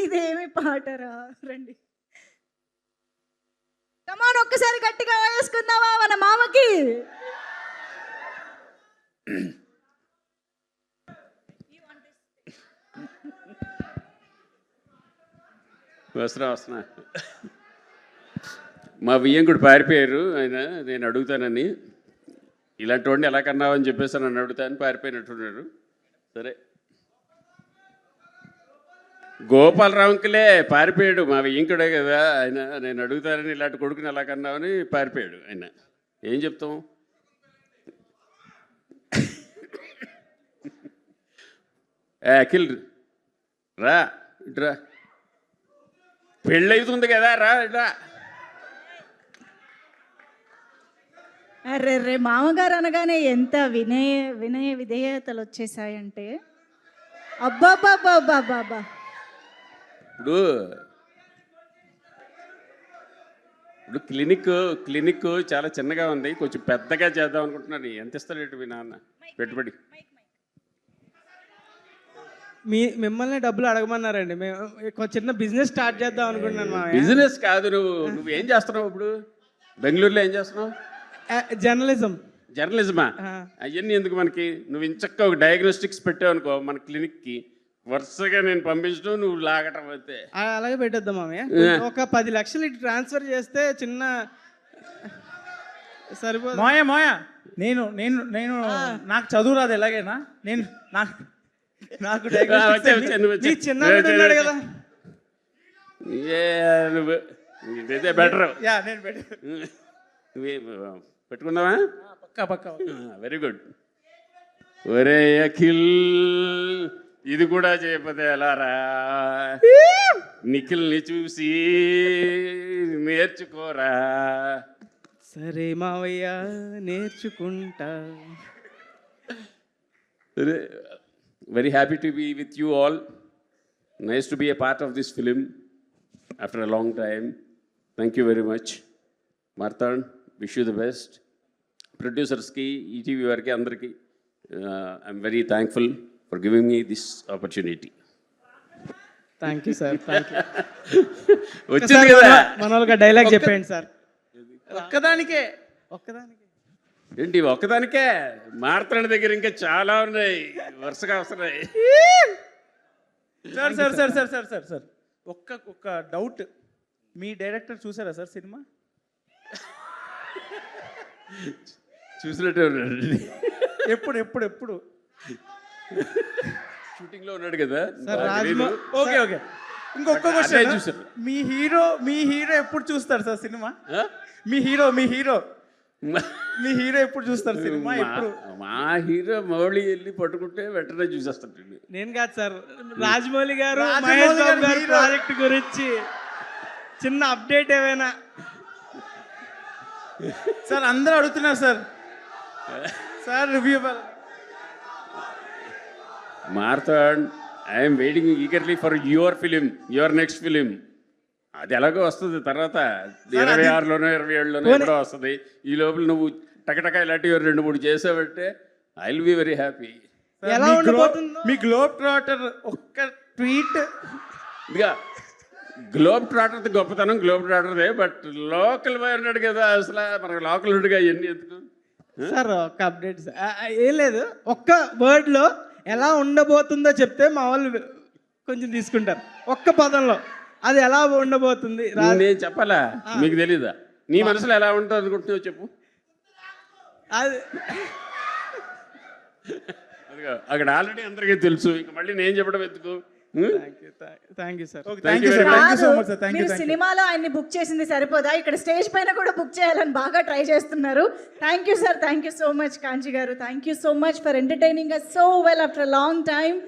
ఇదేమి పాటరా రండి. కమాన్ ఒక్కసారి గట్టిగా వేసుకుందామా మన మామకి. వస్తున్నా మా వియ్యంకుడు పారిపోయారు. ఆయన నేను అడుగుతానని, ఇలాంటి వాడిని ఎలా కన్నావని చెప్పేసి నన్ను అడుగుతాను, పారిపోయినట్టున్నారు. సరే, గోపాలరావుకిలే పారిపోయాడు, మా వియ్యంకుడే కదా ఆయన. నేను అడుగుతానని ఇలాంటి కొడుకుని ఎలా కన్నావని పారిపోయాడు ఆయన. ఏం చెప్తాం? అఖిల్ రా ఇట్రా, పెళ్ళి అవుతుంది కదా, రా రా. అరే రే మామగారు అనగానే ఎంత వినయ విధేయతలు వచ్చేసాయంటే అబ్బాబాబాబాబా. ఇప్పుడు క్లినిక్ చాలా చిన్నగా ఉంది, కొంచెం పెద్దగా చేద్దాం అనుకుంటున్నాను. ఎంత ఇస్తాడు మీ నాన్న పెట్టుబడి? మిమ్మల్ని డబ్బులు అడగమన్నారండి. మేము చిన్న బిజినెస్ స్టార్ట్ చేద్దాం అనుకుంటున్నాను. బిజినెస్ కాదు, నువ్వేం చేస్తున్నావు ఇప్పుడు? బెంగళూరులో ఏం చేస్తున్నావు? జర్నలిజమా? అవన్నీ ఎందుకు మనకి? నువ్వు ఇంచక్క ఒక డయాగ్నోస్టిక్స్ పెట్టావు అనుకో మన క్లినిక్కి, వరుసగా నేను పంపించడం, నువ్వు లాగటం అయితే. అలాగే పెట్టేద్దాం మామయ్య. ఒక 10 లక్షలు ఇటు ట్రాన్స్ఫర్ చేస్తే చిన్న సరిపోదు. మోయా నేను నేను నేను నాకు చదువు రాదు, ఎలాగైనా నేను నాకు చిన్నాడు కదా. బెటర్ నేను పెట్టుకుందామా? పక్కా. Very good. ఒరే అఖిల్, ఇది కూడా చేయకపోతే ఎలారా? నిఖిల్ని చూసి నేర్చుకోరా. సరే మావయ్య, నేర్చుకుంటా. Very happy to be with you all. Nice to be a part of this film after a long time. Thank you very much. Marthan, wish you the best. Producers ki, ETV variki andariki, I'm very thankful for giving me this opportunity. Thank you sir, thank you. వచ్చింది కదా మన వాళ్ళకి dialogue చెప్పండి sir. ఒక్కదానికే ఏంటి? ఒక్కదానికే? మార్తాండ్ దగ్గర ఇంకా చాలా ఉన్నాయి, వరుసగా వస్తున్నాయి. సార్ ఒక్క డౌట్, మీ డైరెక్టర్ చూసారా సార్ సినిమా? చూసినట్టే ఉన్నాడు. ఎప్పుడు షూటింగ్ లో ఉన్నాడు కదా. ఓకే. ఇంకొక క్వశ్చన్, మీ హీరో ఎప్పుడు చూస్తారు సార్ సినిమా? మీ హీరో ఎప్పుడు చూస్తారు సినిమా? ఎప్పుడు? మా హీరో మౌళి వెళ్ళి పట్టుకుంటే వెంటనే చూసేస్తాడు. నేను కాదు సార్, రాజమౌళి గారు మహేష్ బాబు గారు ప్రాజెక్ట్ గురించి చిన్న అప్డేట్ ఏమైనా? సార్ అందరూ అడుగుతున్నారు sir review. Marthand, I'm waiting eagerly for your film, your next film. అది ఎలాగో వస్తుంది తర్వాత, 26లోనో 27లోనో ఎప్పుడో వస్తుంది. ఈ లోపల నువ్వు టకటక ఇలాంటివి 2-3 చేసావంటే I will be very happy. మీ గ్లోబ్ ట్రాటర్ ఒక్క ట్వీట్. ఇదిగా గ్లోబ్ ట్రాటర్ గొప్పతనం గ్లోబ్ ట్రాటర్దే, బట్ లోకల్ బాయ్ ఉన్నాడు కదా, అసలు మనకు లోకల్ ఉండిగా ఇవన్నీ ఎందుకు సార్? ఒక అప్డేట్ సార్, ఏం లేదు. ఒక్క వర్డ్లో ఎలా ఉండబోతుందో చెప్తే మా వాళ్ళు కొంచెం తీసుకుంటారు. ఒక్క పదంలో అది ఎలా ఉండబోతుంది నేను చెప్పాలా? మీకు తెలీదా? నీ మనసులో ఎలా ఉంటుంది అనుకుంటున్నావు చెప్పు. అది అక్కడ ఆల్రెడీ అందరికీ తెలుసు, ఇంక మళ్ళీ నేను చెప్పడం ఎందుకు? Thank you sir. మీరు సినిమాలో ఆయన్ని బుక్ చేసింది సరిపోదా, ఇక్కడ స్టేజ్ పైన కూడా బుక్ చేయాలని బాగా ట్రై చేస్తున్నారు. Thank you sir, thank you so much కాంచి గారు. Thank you so much for entertaining us so well after a long time.